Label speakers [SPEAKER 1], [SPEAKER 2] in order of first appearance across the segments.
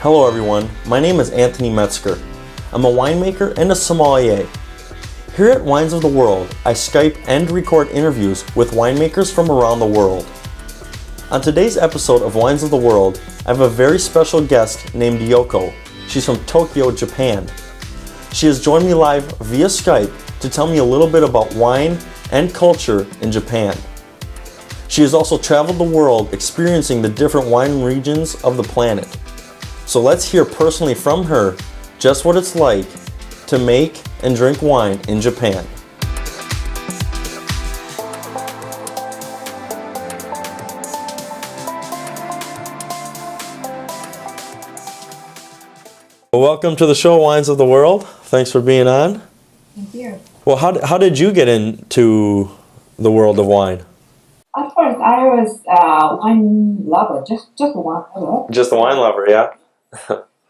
[SPEAKER 1] Hello everyone, my name is Anthony Metzger. I'm a winemaker and a sommelier. Here at Wines of the World, I Skype and record interviews with winemakers from around the world. On today's episode of Wines of the World, I have a very special guest named YoKo. She's from Tokyo, Japan. She has joined me live via Skype to tell me a little bit about wine and culture in Japan. She has also traveled the world experiencing the different wine regions of the planet. So let's hear personally from her just what it's like to make and drink wine in Japan. Welcome to the show, Wines of the World. Thanks for being on.
[SPEAKER 2] Thank you.
[SPEAKER 1] Well, how did you get into the world of wine?
[SPEAKER 2] At first, I was a wine lover, just a wine lover.
[SPEAKER 1] Just a wine lover, yeah?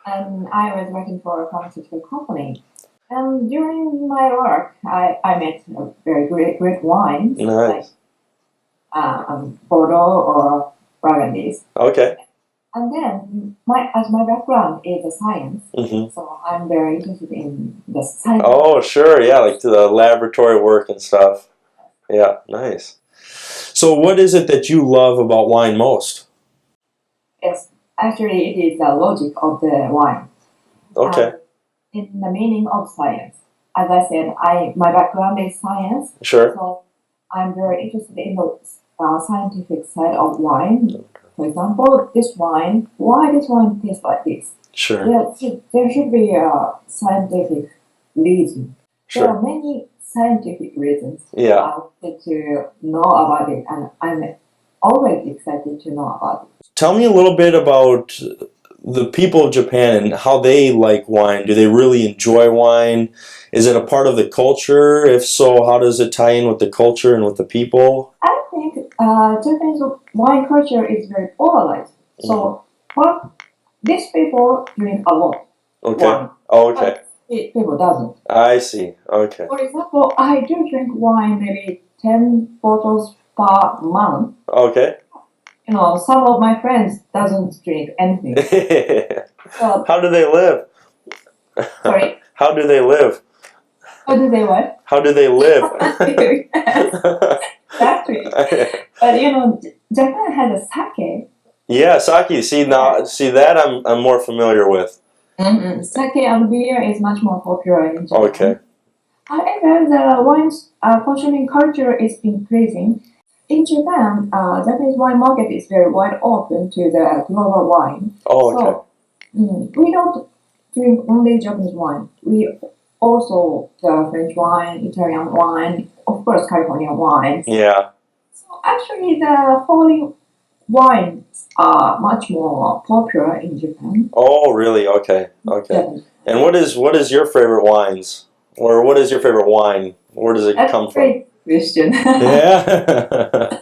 [SPEAKER 2] And I was working for a pharmaceutical company. And during my work, I met a very great wines.
[SPEAKER 1] Nice.
[SPEAKER 2] Like Bordeaux or Burgundies.
[SPEAKER 1] Okay.
[SPEAKER 2] And then, my background is a science,
[SPEAKER 1] Mm-hmm.
[SPEAKER 2] so I'm very interested in the science.
[SPEAKER 1] Oh, sure, yeah, like the laboratory work and stuff. Yeah, nice. So what is it that you love about wine most?
[SPEAKER 2] Yes, actually, it is the logic of the wine.
[SPEAKER 1] Okay.
[SPEAKER 2] In the meaning of science. As I said, my background is science,
[SPEAKER 1] Sure.
[SPEAKER 2] so I'm very interested in the scientific side of wine. For example, why this wine tastes like this?
[SPEAKER 1] Sure.
[SPEAKER 2] There should be a scientific reason.
[SPEAKER 1] Sure.
[SPEAKER 2] There are many scientific reasons.
[SPEAKER 1] Yeah.
[SPEAKER 2] I wanted to know about it, and I'm always excited to know about it.
[SPEAKER 1] Tell me a little bit about the people of Japan and how they like wine. Do they really enjoy wine? Is it a part of the culture? If so, how does it tie in with the culture and with the people?
[SPEAKER 2] I think Japanese wine culture is very polarized. So, these people drink a lot
[SPEAKER 1] Okay.
[SPEAKER 2] wine.
[SPEAKER 1] Oh, okay.
[SPEAKER 2] People doesn't.
[SPEAKER 1] I see. Okay.
[SPEAKER 2] For example, I do drink wine maybe 10 bottles per month.
[SPEAKER 1] Okay.
[SPEAKER 2] You know, some of my friends doesn't drink anything. So,
[SPEAKER 1] How do they live?
[SPEAKER 2] sorry,
[SPEAKER 1] How do they live?
[SPEAKER 2] how do they what?
[SPEAKER 1] How do they live?
[SPEAKER 2] Exactly. But you know, Japan has a sake.
[SPEAKER 1] Yeah, sake. See that I'm more familiar with.
[SPEAKER 2] Mm-hmm. Sake and beer is much more popular in Japan.
[SPEAKER 1] Okay.
[SPEAKER 2] However, the wines consuming culture is increasing. In Japan, Japanese wine market is very wide open to the global wine.
[SPEAKER 1] Oh, okay.
[SPEAKER 2] So, we don't drink only Japanese wine. We also the French wine, Italian wine, of course California wines.
[SPEAKER 1] Yeah.
[SPEAKER 2] So actually, the foreign wines are much more popular in Japan.
[SPEAKER 1] Oh, really? Okay. Okay.
[SPEAKER 2] Japan.
[SPEAKER 1] And what is your favorite wines? Or what is your favorite wine? Where does it
[SPEAKER 2] That's
[SPEAKER 1] come
[SPEAKER 2] a great question.
[SPEAKER 1] Yeah.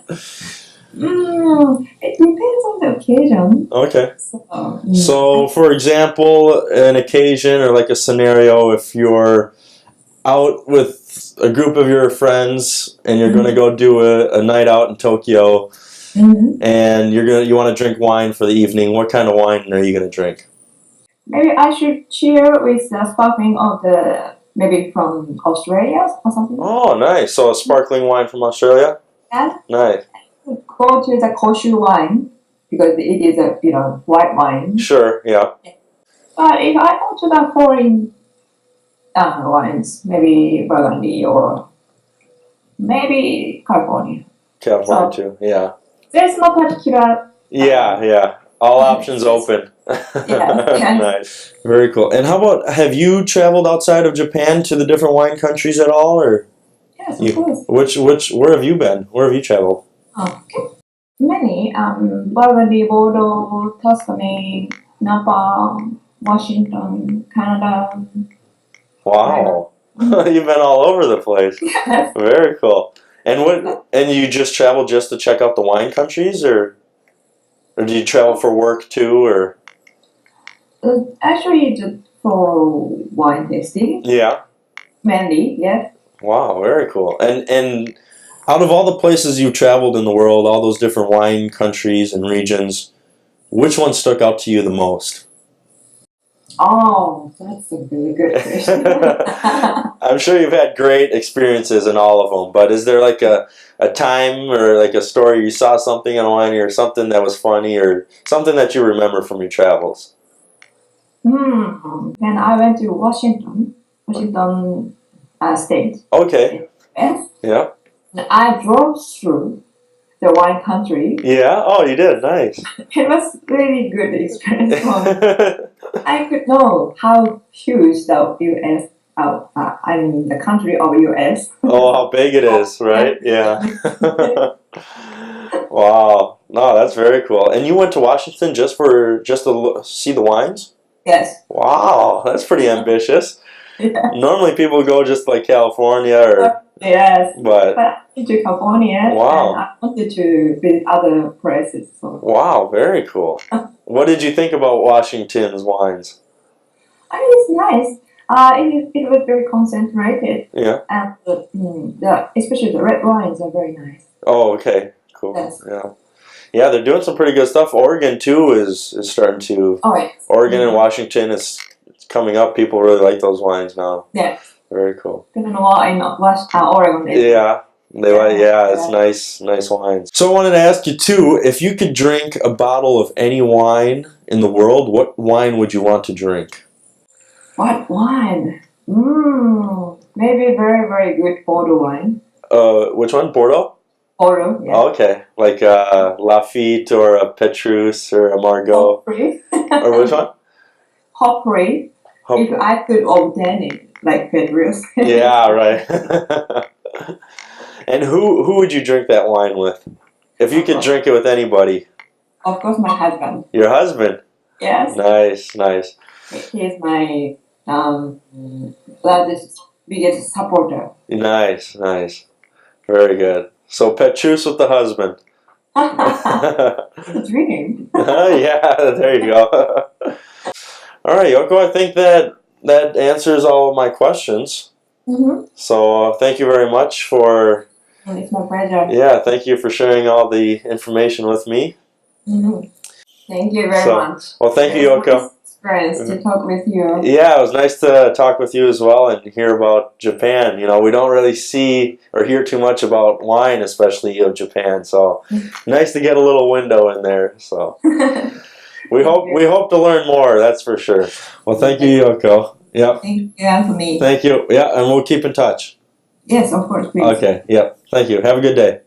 [SPEAKER 2] It depends on the occasion.
[SPEAKER 1] Okay.
[SPEAKER 2] So,
[SPEAKER 1] So, for example, an occasion or like a scenario, if you're out with a group of your friends and you're going to go do a night out in Tokyo and you want to drink wine for the evening, what kind of wine are you going to drink?
[SPEAKER 2] maybe I should cheer with the sparkling of the maybe from Australia or something.
[SPEAKER 1] Oh, nice. So a sparkling wine from Australia?
[SPEAKER 2] And
[SPEAKER 1] Nice.
[SPEAKER 2] go to the kosher wine because it is a white wine.
[SPEAKER 1] Sure, yeah.
[SPEAKER 2] But if I go to the foreign wines, maybe Burgundy or maybe California.
[SPEAKER 1] California
[SPEAKER 2] So-
[SPEAKER 1] too, yeah.
[SPEAKER 2] There's no particular.
[SPEAKER 1] Yeah. All options open.
[SPEAKER 2] Yeah.
[SPEAKER 1] Nice. Very cool. And how about, have you traveled outside of Japan to the different wine countries at all, or
[SPEAKER 2] Yes, of course.
[SPEAKER 1] where have you been? Where have you traveled?
[SPEAKER 2] Okay. Many Burgundy, Bordeaux, Tuscany, Napa, Washington, Canada.
[SPEAKER 1] Wow. You've been all over the place.
[SPEAKER 2] Yes.
[SPEAKER 1] Very cool. And you just travel just to check out the wine countries, or do you travel for work too, or?
[SPEAKER 2] Actually, just for wine tasting,
[SPEAKER 1] Yeah.
[SPEAKER 2] mainly, yes.
[SPEAKER 1] Wow, very cool. And Out of all the places you've traveled in the world, all those different wine countries and regions, which one stuck out to you the most?
[SPEAKER 2] Oh, that's a really good question.
[SPEAKER 1] I'm sure you've had great experiences in all of them, but is there like a time or like a story you saw something in wine or something that was funny or something that you remember from your travels?
[SPEAKER 2] Then I went to Washington State.
[SPEAKER 1] Okay.
[SPEAKER 2] Yes.
[SPEAKER 1] Yeah.
[SPEAKER 2] I drove through the wine country.
[SPEAKER 1] Yeah. Oh, you did. Nice.
[SPEAKER 2] It was really good experience for me. I could know how huge the U.S. I mean the country of U.S.
[SPEAKER 1] Oh, how big it is, right? Yeah. Wow. No, that's very cool. And you went to Washington just to see the wines?
[SPEAKER 2] Yes.
[SPEAKER 1] Wow, that's pretty ambitious.
[SPEAKER 2] Yeah.
[SPEAKER 1] Normally people go just like California or
[SPEAKER 2] Yes.
[SPEAKER 1] but
[SPEAKER 2] I went to California.
[SPEAKER 1] Wow.
[SPEAKER 2] And I wanted to visit other places. So.
[SPEAKER 1] Wow, very cool. What did you think about Washington's wines?
[SPEAKER 2] It's nice. It was very concentrated.
[SPEAKER 1] Yeah.
[SPEAKER 2] And especially the red wines are very nice.
[SPEAKER 1] Oh, okay. Cool.
[SPEAKER 2] Yes.
[SPEAKER 1] Yeah. Yeah, they're doing some pretty good stuff. Oregon too is starting to.
[SPEAKER 2] Oh, yes.
[SPEAKER 1] Oregon and Washington is coming up. People really like those wines now.
[SPEAKER 2] Yeah.
[SPEAKER 1] Very cool.
[SPEAKER 2] I don't know why in Oregon.
[SPEAKER 1] Yeah. It's nice wines. So I wanted to ask you too, if you could drink a bottle of any wine in the world, what wine would you want to drink?
[SPEAKER 2] What wine? Maybe very, very good Bordeaux wine.
[SPEAKER 1] Which one? Bordeaux?
[SPEAKER 2] Bordeaux, yeah.
[SPEAKER 1] Oh, okay. Like Lafite or a Petrus or a Margaux.
[SPEAKER 2] Hopefully.
[SPEAKER 1] Or which one?
[SPEAKER 2] Hopefully. If I could obtain it, like Petrus.
[SPEAKER 1] Yeah, right. And who would you drink that wine with? If you could drink it with anybody?
[SPEAKER 2] Of course, my husband.
[SPEAKER 1] Your husband?
[SPEAKER 2] Yes.
[SPEAKER 1] Nice.
[SPEAKER 2] He is my biggest supporter.
[SPEAKER 1] Nice. Very good. So Petrus with the husband.
[SPEAKER 2] It's a dream.
[SPEAKER 1] Yeah, there you go. All right, YoKo, I think that answers all of my questions. So thank you very much for...
[SPEAKER 2] It's my pleasure.
[SPEAKER 1] Yeah, thank you for sharing all the information with me.
[SPEAKER 2] Thank you very much.
[SPEAKER 1] Well, thank you, YoKo.
[SPEAKER 2] Nice to talk with you.
[SPEAKER 1] Yeah, it was nice to talk with you as well and hear about Japan. You know, we don't really see or hear too much about wine, especially of Japan. So nice to get a little window in there. So we hope to learn more. That's for sure. Well, thank you, YoKo. Yep.
[SPEAKER 2] Thank you, Anthony.
[SPEAKER 1] Thank you. Yeah, and we'll keep in touch.
[SPEAKER 2] Yes, of course, please.
[SPEAKER 1] Okay. Yep. Thank you. Have a good day.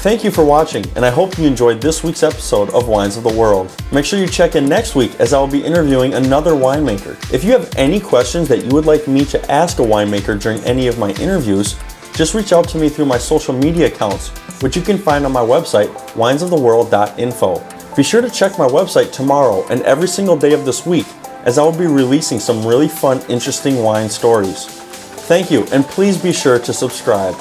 [SPEAKER 1] Thank you for watching, and I hope you enjoyed this week's episode of Wines of the World. Make sure you check in next week as I will be interviewing another winemaker. If you have any questions that you would like me to ask a winemaker during any of my interviews, just reach out to me through my social media accounts, which you can find on my website, winesoftheworld.info. Be sure to check my website tomorrow and every single day of this week, as I will be releasing some really fun, interesting wine stories. Thank you, and please be sure to subscribe.